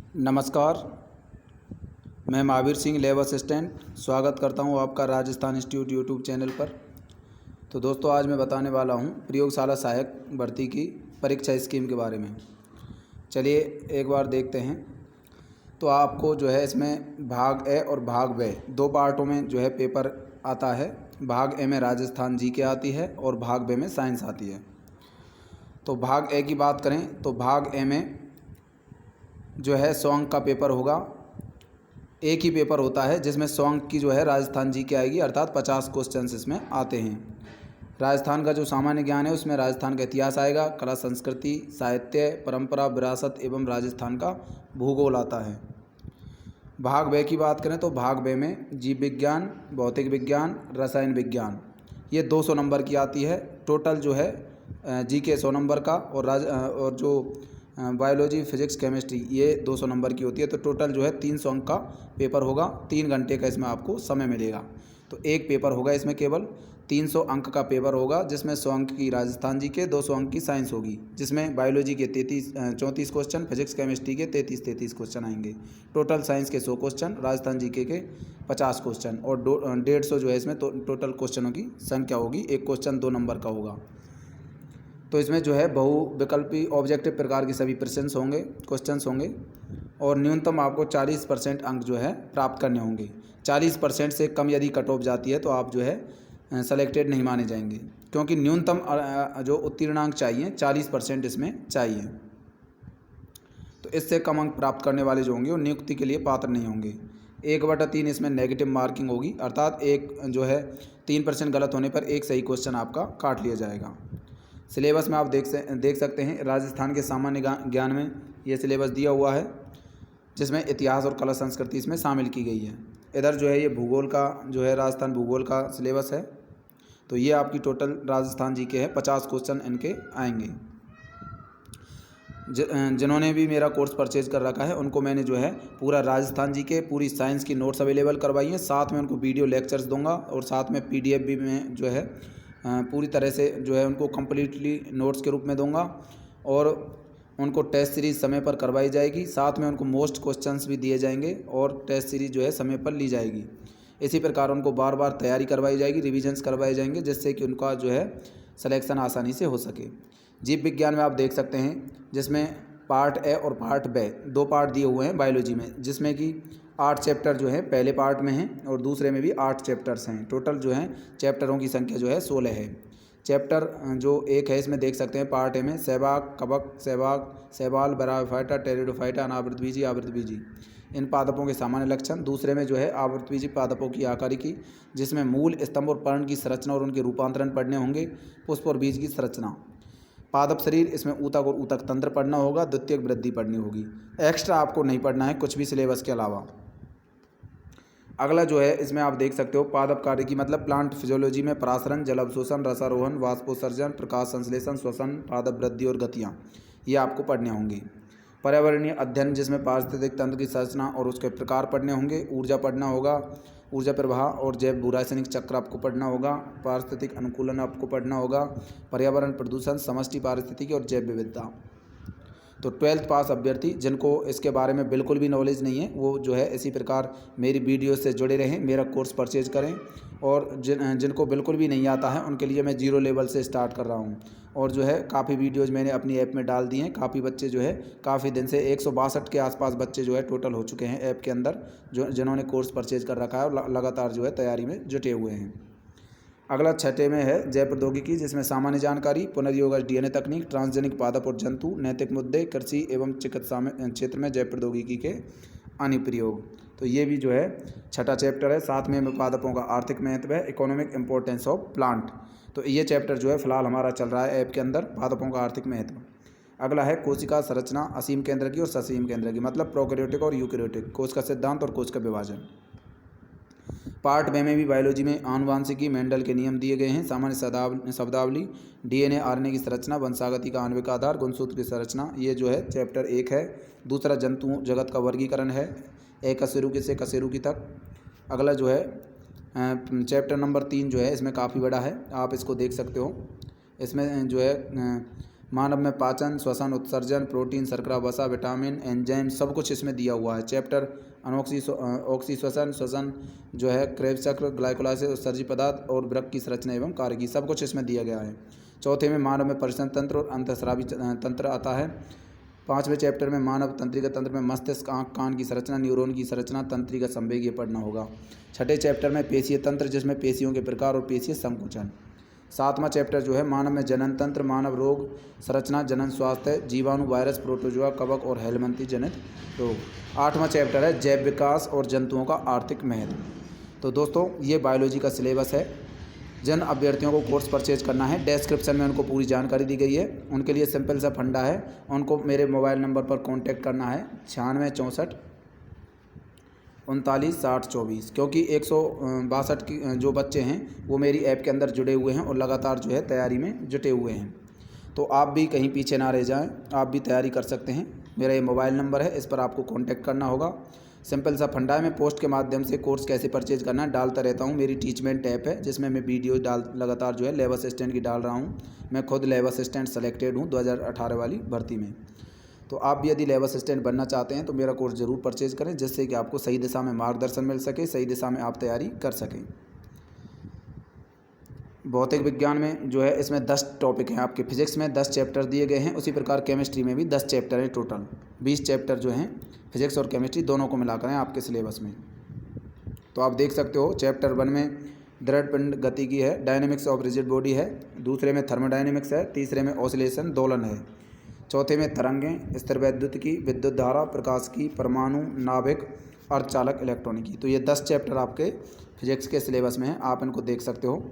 नमस्कार, मैं Mahavir Singh lab assistant स्वागत करता हूं आपका राजस्थान इंस्टीट्यूट यूट्यूब चैनल पर। तो दोस्तों, आज मैं बताने वाला हूं प्रयोगशाला सहायक भर्ती की परीक्षा स्कीम के बारे में। चलिए एक बार देखते हैं। तो आपको जो है इसमें भाग ए और भाग बे दो पार्टों में जो है पेपर आता है। भाग ए में राजस्थान जीके आती है और भाग बे में साइंस आती है। तो भाग ए की बात करें तो भाग ए में जो है 100 अंक का पेपर होगा। एक ही पेपर होता है जिसमें 100 अंक की जो है राजस्थान जी के आएगी, अर्थात 50 क्वेश्चंस इसमें आते हैं। राजस्थान का जो सामान्य ज्ञान है उसमें राजस्थान का इतिहास आएगा, कला संस्कृति, साहित्य, परंपरा, विरासत एवं राजस्थान का भूगोल आता है। भाग बे की बात करें तो भाग बे में जीव विज्ञान, भौतिक विज्ञान, रसायन विज्ञान ये 200 नंबर की आती है। टोटल जो है जी के 100 नंबर का और जो बायोलॉजी, फिजिक्स, केमिस्ट्री ये 200 नंबर की होती है। तो टोटल जो है 300 अंक का पेपर होगा। 3 घंटे का इसमें आपको समय मिलेगा। तो एक पेपर होगा, इसमें केवल 300 अंक का पेपर होगा, जिसमें 100 अंक की राजस्थान जी के, 200 अंक की साइंस होगी, जिसमें बायोलॉजी के 34 क्वेश्चन, फिजिक्स केमिस्ट्री के 33 क्वेश्चन आएंगे। टोटल साइंस के 100 क्वेश्चन, राजस्थान जी के 50 क्वेश्चन और 150 जो है इसमें टोटल क्वेश्चनों की संख्या होगी। एक क्वेश्चन 2 नंबर का होगा। तो इसमें जो है बहुविकल्पी ऑब्जेक्टिव प्रकार के सभी क्वेश्चंस होंगे और न्यूनतम आपको 40% अंक जो है प्राप्त करने होंगे। 40% से कम यदि कट ऑफ जाती है तो आप जो है सेलेक्टेड नहीं माने जाएंगे, क्योंकि न्यूनतम जो उत्तीर्णांक चाहिए 40% इसमें चाहिए। तो इससे कम अंक प्राप्त करने वाले जो होंगे वो नियुक्ति के लिए पात्र नहीं होंगे। 1/3 इसमें नेगेटिव मार्किंग होगी, अर्थात एक जो है 3% गलत होने पर एक सही क्वेश्चन आपका काट लिया जाएगा। सिलेबस में आप देख सकते हैं, राजस्थान के सामान्य ज्ञान में ये सिलेबस दिया हुआ है, जिसमें इतिहास और कला संस्कृति इसमें शामिल की गई है। इधर जो है ये भूगोल का जो है राजस्थान भूगोल का सिलेबस है। तो ये आपकी टोटल राजस्थान जी के है, 50 क्वेश्चन इनके आएंगे। जिन्होंने भी मेरा कोर्स परचेज कर रखा है उनको मैंने जो है पूरा राजस्थान जी के पूरी साइंस की नोट्स अवेलेबल करवाई हैं। साथ में उनको वीडियो लेक्चर्स दूंगा और साथ में PDF भी मैं जो है पूरी तरह से जो है उनको कम्प्लीटली नोट्स के रूप में दूंगा और उनको टेस्ट सीरीज़ समय पर करवाई जाएगी। साथ में उनको मोस्ट क्वेश्चंस भी दिए जाएंगे और टेस्ट सीरीज़ जो है समय पर ली जाएगी। इसी प्रकार उनको बार बार तैयारी करवाई जाएगी, रिविजन्स करवाए जाएंगे, जिससे कि उनका जो है सिलेक्शन आसानी से हो सके। जीव विज्ञान में आप देख सकते हैं, जिसमें पार्ट ए और पार्ट बे 2 पार्ट दिए हुए हैं बायोलॉजी में, जिसमें कि 8 चैप्टर जो है पहले पार्ट में हैं और दूसरे में भी 8 चैप्टर्स हैं। टोटल जो है चैप्टरों की संख्या जो है 16 है। चैप्टर जो एक है इसमें देख सकते हैं पार्ट ए में सहवाग, कवक, सहवाग, शैवाल, बराफाइटा, टेरिडोफाइटा, अनावृतबीजी, आवृतबीजी इन पादपों के सामान्य लक्षण। दूसरे में जो है आवृतबीजी पादपों की आकारिकी, जिसमें मूल, स्तंभ और पर्ण की संरचना और उनके रूपांतरण पढ़ने होंगे। पुष्प और बीज की संरचना, पादप शरीर, इसमें ऊतक और ऊतक तंत्र पढ़ना होगा, द्वितीयक वृद्धि पढ़नी होगी। एक्स्ट्रा आपको नहीं पढ़ना है कुछ भी सिलेबस के अलावा। अगला जो है इसमें आप देख सकते हो पादप कार्य की, मतलब प्लांट फिजियोलॉजी में परासरण, जल अवशोषण, रसारोहण, वाष्पोत्सर्जन, प्रकाश संश्लेषण, श्वसन, पादप वृद्धि और गतियाँ ये आपको पढ़ने होंगे। पर्यावरणीय अध्ययन, जिसमें पारिस्थितिक तंत्र की संरचना और उसके प्रकार पढ़ने होंगे। ऊर्जा पढ़ना होगा, ऊर्जा प्रवाह और जैव भूरासायनिक चक्र आपको पढ़ना होगा। पारिस्थितिक अनुकूलन आपको पढ़ना होगा। पर्यावरण प्रदूषण, समष्टि पारिस्थितिकी और जैव विविधता। तो 12th पास अभ्यर्थी जिनको इसके बारे में बिल्कुल भी नॉलेज नहीं है, वो जो है इसी प्रकार मेरी वीडियो से जुड़े रहें, मेरा कोर्स परचेज करें। और जिनको बिल्कुल भी नहीं आता है उनके लिए मैं 0 लेवल से स्टार्ट कर रहा हूँ। और जो है काफ़ी वीडियोज़ मैंने अपनी ऐप में डाल दी हैं। काफ़ी बच्चे जो है काफ़ी दिन से 162 के आसपास बच्चे जो है टोटल हो चुके हैं ऐप के अंदर, जिन्होंने कोर्स परचेज कर रखा है और लगातार जो है तैयारी में जुटे हुए हैं। अगला 6ठे में है जैव प्रौद्योगिकी, जिसमें सामान्य जानकारी, पुनर्योगज DNA तकनीक, ट्रांसजेनिक पादप और जंतु, नैतिक मुद्दे, कृषि एवं चिकित्सा में क्षेत्र में जैव प्रौद्योगिकी के अनुप्रयोग। तो ये भी जो है 6ठा चैप्टर है। साथ में पादपों का आर्थिक महत्व है, इकोनॉमिक इम्पोर्टेंस ऑफ प्लांट। तो ये चैप्टर जो है फिलहाल हमारा चल रहा है ऐप के अंदर, पादपों का आर्थिक महत्व। अगला है कोशिका संरचना, असीम केंद्र की और ससीम केंद्र की, मतलब प्रोकैरियोटिक और यूकैरियोटिक, कोश का सिद्धांत और कोश का विभाजन। पार्ट बे में भी बायोलॉजी में आनुवांशिकी, मेंडल के नियम दिए गए हैं। सामान्य शब्दावली, DNA RNA की संरचना, वंशागति का आणविक आधार, गुणसूत्र की संरचना, ये जो है चैप्टर 1 है। दूसरा जंतु जगत का वर्गीकरण है, एकशेरुकी से कशेरुकी तक। अगला जो है चैप्टर नंबर 3 जो है इसमें काफ़ी बड़ा है, आप इसको देख सकते हो। इसमें जो है मानव में पाचन, श्वसन, उत्सर्जन, प्रोटीन, शर्करा, वसा, विटामिन, एंजाइम सब कुछ इसमें दिया हुआ है। चैप्टर ऑक्सीश्वसन, श्वसन जो है, क्रेब्स चक्र, ग्लाइकोलाइसिस, उत्सर्जी पदार्थ और वृक्क की संरचना एवं कार्यकी सब कुछ इसमें दिया गया है। चौथे में मानव में परिश्वसन तंत्र और अंतःस्रावी तंत्र आता है। पाँचवें चैप्टर में मानव तंत्रिका तंत्र में मस्तिष्क, आँख, कान की संरचना, न्यूरॉन की संरचना, तंत्रिका संवेग ये पढ़ना होगा। छठे चैप्टर में पेशीय तंत्र जिसमें पेशियों के प्रकार और पेशीय संकुचन। सातवां चैप्टर जो है मानव में जनन तंत्र, मानव रोग संरचना, जनन स्वास्थ्य, जीवाणु, वायरस, प्रोटोजोआ, कवक और हेलमंथी जनित रोग। आठवां चैप्टर है जैव विकास और जंतुओं का आर्थिक महत्व। तो दोस्तों ये बायोलॉजी का सिलेबस है। जिन अभ्यर्थियों को कोर्स परचेज करना है डिस्क्रिप्शन में उनको पूरी जानकारी दी गई है। उनके लिए सिंपल सा फंडा है, उनको मेरे मोबाइल नंबर पर कांटेक्ट करना है 96 64 39 60 24, क्योंकि 162 की जो बच्चे हैं वो मेरी ऐप के अंदर जुड़े हुए हैं और लगातार जो है तैयारी में जुटे हुए हैं। तो आप भी कहीं पीछे ना रह जाएं, आप भी तैयारी कर सकते हैं। मेरा ये मोबाइल नंबर है, इस पर आपको कांटेक्ट करना होगा। सिंपल सा फंडा है। मैं पोस्ट के माध्यम से कोर्स कैसे परचेज करना है डालता रहता हूँ। मेरी टीचमेंट ऐप है जिसमें मैं वीडियो लगातार जो है लैब असिस्टेंट की डाल रहा हूँ। मैं खुद लैब असिस्टेंट सेलेक्टेड हूँ 2018 वाली भर्ती में। तो आप भी यदि लैब असिस्टेंट बनना चाहते हैं तो मेरा कोर्स ज़रूर परचेज करें, जिससे कि आपको सही दिशा में मार्गदर्शन मिल सके, सही दिशा में आप तैयारी कर सकें। भौतिक विज्ञान में जो है इसमें 10 टॉपिक हैं आपके। फिजिक्स में 10 चैप्टर दिए गए हैं, उसी प्रकार केमिस्ट्री में भी 10 चैप्टर हैं। टोटल 20 चैप्टर जो हैं फिजिक्स और केमिस्ट्री दोनों को मिलाकर हैं आपके सिलेबस में। तो आप देख सकते हो चैप्टर 1 में दृढ़ पिंड गतिकी है, डायनेमिक्स ऑफ रिजिड बॉडी है। दूसरे में थर्मोडायनेमिक्स है। तीसरे में ऑसिलेशन दोलन है। चौथे में तरंगें, स्थिर वैद्युत की, विद्युत धारा, प्रकाश की, परमाणु, नाभिक, अर्धचालक, इलेक्ट्रॉनिकी। तो ये 10 चैप्टर आपके फिजिक्स के सिलेबस में हैं, आप इनको देख सकते हो।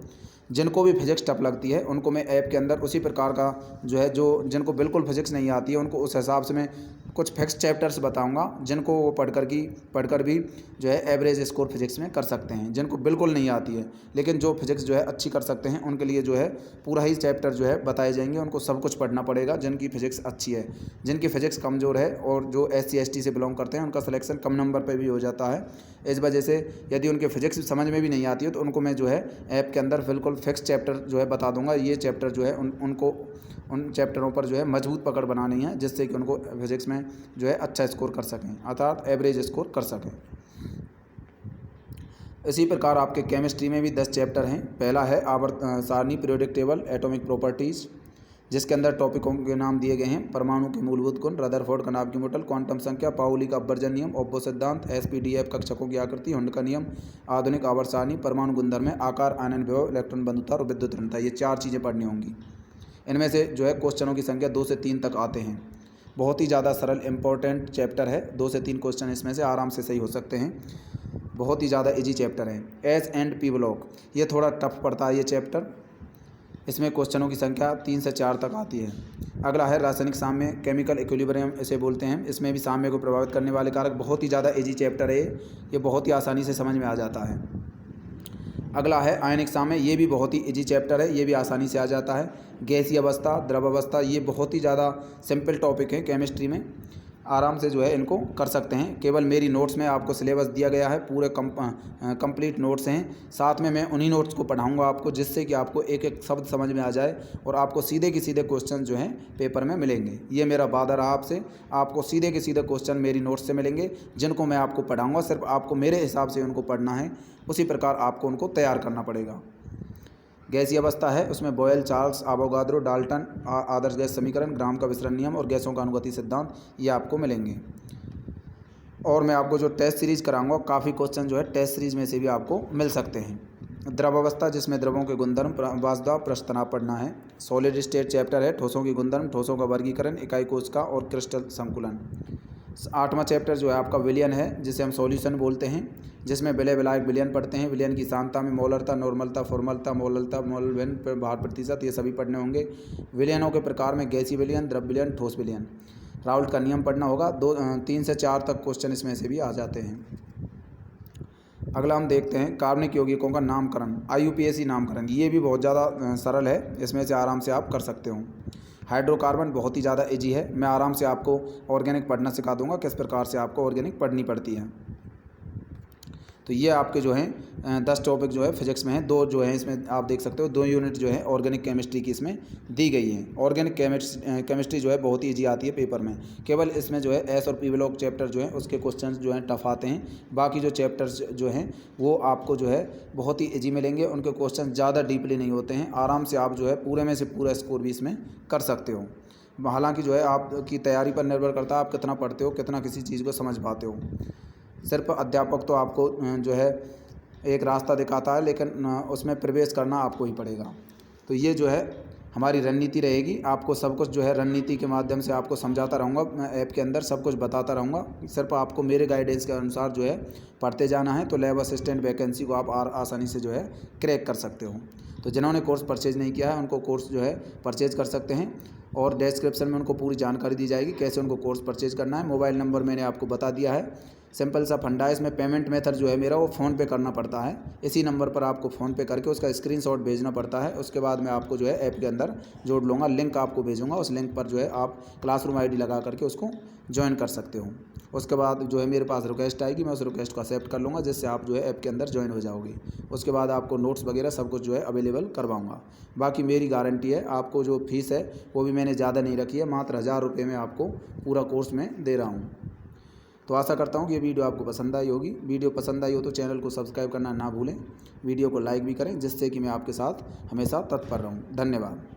जिनको भी फिजिक्स टफ लगती है उनको मैं ऐप के अंदर उसी प्रकार का जो है, जो जिनको बिल्कुल फिजिक्स नहीं आती है उनको उस हिसाब से मैं कुछ फिक्स चैप्टर्स बताऊंगा, जिनको वो पढ़कर भी जो है एवरेज स्कोर फिजिक्स में कर सकते हैं। जिनको बिल्कुल नहीं आती है लेकिन जो फिजिक्स जो है अच्छी कर सकते हैं उनके लिए जो है पूरा ही चैप्टर जो है बताए जाएंगे। उनको सब कुछ पढ़ना पड़ेगा जिनकी फिजिक्स अच्छी है। जिनकी फिजिक्स कमज़ोर है और जो SC ST से बिलोंग करते हैं उनका सिलेक्शन कम नंबर पर भी हो जाता है। इस वजह से यदि उनके फिजिक्स समझ में भी नहीं आती है तो उनको मैं जो है ऐप के अंदर बिल्कुल फिक्स चैप्टर जो है बता दूंगा। ये चैप्टर जो है उनको उन चैप्टरों पर जो है मजबूत पकड़ बनानी है, जिससे कि उनको फिजिक्स में जो है अच्छा स्कोर कर सकें, अर्थात एवरेज स्कोर कर सकें। इसी प्रकार आपके केमिस्ट्री में भी 10 चैप्टर हैं। पहला है आवर्त सारणी, पीरियोडिक टेबल, एटॉमिक प्रॉपर्टीज़, जिसके अंदर टॉपिकों के नाम दिए गए हैं। परमाणु के मूलभूत गुण, रदरफोर्ड का नाभिकीय मॉडल, क्वांटम संख्या, पाउली का अपवर्जन नियम, ओप्पो सिद्धांत, SPDF कक्षकों की आकृति, हुंड का नियम, आधुनिक आवर्त सारणी, परमाणु गुणधर्म, आकार, आयनन विभव, इलेक्ट्रॉन बंधुता और विद्युत ऋणता। ये 4 चीज़ें पढ़नी होंगी। इनमें से जो है क्वेश्चनों की संख्या 2 से 3 तक आते हैं। बहुत ही ज़्यादा सरल इंपॉर्टेंट चैप्टर है। 2 से 3 क्वेश्चन इसमें से आराम से सही हो सकते हैं। बहुत ही ज़्यादा इजी चैप्टर है। S&P ब्लॉक, ये थोड़ा टफ पड़ता है ये चैप्टर। इसमें क्वेश्चनों की संख्या 3 से 4 तक आती है। अगला है रासायनिक साम्य, केमिकल इक्विलिब्रियम इसे बोलते हैं। इसमें भी साम्य को प्रभावित करने वाले कारक। बहुत ही ज़्यादा इजी चैप्टर है ये बहुत ही आसानी से समझ में आ जाता है। अगला है आयनिक साम्य, ये भी बहुत ही इजी चैप्टर है, ये भी आसानी से आ जाता है। गैसीय अवस्था, द्रव अवस्था, ये बहुत ही ज़्यादा सिंपल टॉपिक है केमिस्ट्री में, आराम से जो है इनको कर सकते हैं। केवल मेरी नोट्स में आपको सिलेबस दिया गया है, पूरे कंप्लीट नोट्स हैं। साथ में मैं उन्हीं नोट्स को पढ़ाऊंगा आपको, जिससे कि आपको एक एक शब्द समझ में आ जाए और आपको सीधे के सीधे क्वेश्चन जो हैं पेपर में मिलेंगे। ये मेरा वादा रहा आपसे, आपको सीधे के सीधे क्वेश्चन मेरी नोट्स से मिलेंगे, जिनको मैं आपको पढ़ाऊँगा। सिर्फ आपको मेरे हिसाब से उनको पढ़ना है, उसी प्रकार आपको उनको तैयार करना पड़ेगा। गैसीय अवस्था है, उसमें बॉयल, चार्ल्स, एवोगाड्रो, डाल्टन, आदर्श गैस समीकरण, ग्राम का विसरण नियम और गैसों का अनुगति सिद्धांत, ये आपको मिलेंगे। और मैं आपको जो टेस्ट सीरीज़ कराऊंगा, काफ़ी क्वेश्चन जो है टेस्ट सीरीज़ में से भी आपको मिल सकते हैं। द्रव अवस्था, जिसमें द्रवों के गुणधर्म, वाष्प, प्रश्न तनाव पढ़ना है। सॉलिड स्टेट चैप्टर है, ठोसों की गुणधर्म, ठोसों का वर्गीकरण, इकाई कोश का और क्रिस्टल संकुलन। 8वां चैप्टर जो है आपका विलयन है, जिसे हम सॉल्यूशन बोलते हैं, जिसमें विलय विलायक विलयन पढ़ते हैं। विलयन की सांद्रता में मोलरता, नॉर्मलता, फॉर्मलता, मोललता, मोलवेन, भार प्रतिशत, ये सभी पढ़ने होंगे। विलयनों के प्रकार में गैसीय विलयन, द्रव विलयन, ठोस विलयन। राउल्ट का नियम पढ़ना होगा। 3 से 4 तक क्वेश्चन इसमें से भी आ जाते हैं। अगला हम देखते हैं कार्बनिक यौगिकों का नामकरण, IUPAC नामकरण। ये भी बहुत ज़्यादा सरल है, इसमें से आराम से आप कर सकते हो। हाइड्रोकार्बन बहुत ही ज़्यादा इजी है, मैं आराम से आपको ऑर्गेनिक पढ़ना सिखा दूंगा, किस प्रकार से आपको ऑर्गेनिक पढ़नी पड़ती है। तो ये आपके जो हैं 10 टॉपिक जो है फिजिक्स में हैं। 2 जो है इसमें आप देख सकते हो 2 यूनिट जो है ऑर्गेनिक केमिस्ट्री की इसमें दी गई है। ऑर्गेनिक केमिस्ट्री जो है बहुत ही ईजी आती है पेपर में, केवल इसमें जो है एस और पी ब्लॉक चैप्टर जो है उसके क्वेश्चन जो हैं टफ आते हैं। बाकी जो चैप्टर्स जो हैं वो आपको जो है बहुत ही ईजी मिलेंगे, उनके क्वेश्चन ज़्यादा डीपली नहीं होते हैं, आराम से आप जो है पूरे में से पूरा स्कोर भी इसमें कर सकते हो। हालांकि जो है आपकी तैयारी पर निर्भर करता है आप कितना पढ़ते हो, कितना किसी चीज़ को समझ पाते हो। सिर्फ अध्यापक तो आपको जो है एक रास्ता दिखाता है, लेकिन उसमें प्रवेश करना आपको ही पड़ेगा। तो ये जो है हमारी रणनीति रहेगी, आपको सब कुछ जो है रणनीति के माध्यम से आपको समझाता रहूँगा, मैं ऐप के अंदर सब कुछ बताता रहूँगा। सिर्फ आपको मेरे गाइडेंस के अनुसार जो है पढ़ते जाना है, तो लैब असिस्टेंट वैकेंसी को आप आसानी से जो है क्रैक कर सकते हो। तो जिन्होंने कोर्स परचेज़ नहीं किया है उनको कोर्स जो है परचेज़ कर सकते हैं, और डिस्क्रिप्शन में उनको पूरी जानकारी दी जाएगी कैसे उनको कोर्स परचेज़ करना है। मोबाइल नंबर मैंने आपको बता दिया है, सिंपल सा फंडा है। इसमें पेमेंट मेथड जो है मेरा वो फ़ोन पे करना पड़ता है, इसी नंबर पर आपको फ़ोन पे करके उसका स्क्रीनशॉट भेजना पड़ता है। उसके बाद मैं आपको जो है ऐप के अंदर जोड़ लूँगा, लिंक आपको भेजूँगा, उस लिंक पर जो है आप क्लासरूम आईडी लगा करके उसको ज्वाइन कर सकते हो। उसके बाद जो है मेरे पास रिक्वेस्ट आएगी, मैं उस रिक्वेस्ट को एक्सेप्ट कर लूँगा, जिससे आप जो है ऐप के अंदर ज्वाइन हो जाओगे। उसके बाद आपको नोट्स वगैरह सब कुछ जो है अवेलेबल करवाऊँगा। बाकी मेरी गारंटी है, आपको जो फ़ीस है वो भी मैंने ज़्यादा नहीं रखी है, मात्र 1000 रुपये में आपको पूरा कोर्स में दे रहा हूँ। तो आशा करता हूँ कि ये वीडियो आपको पसंद आई होगी। वीडियो पसंद आई हो तो चैनल को सब्सक्राइब करना ना भूलें, वीडियो को लाइक भी करें, जिससे कि मैं आपके साथ हमेशा तत्पर रहूँ। धन्यवाद।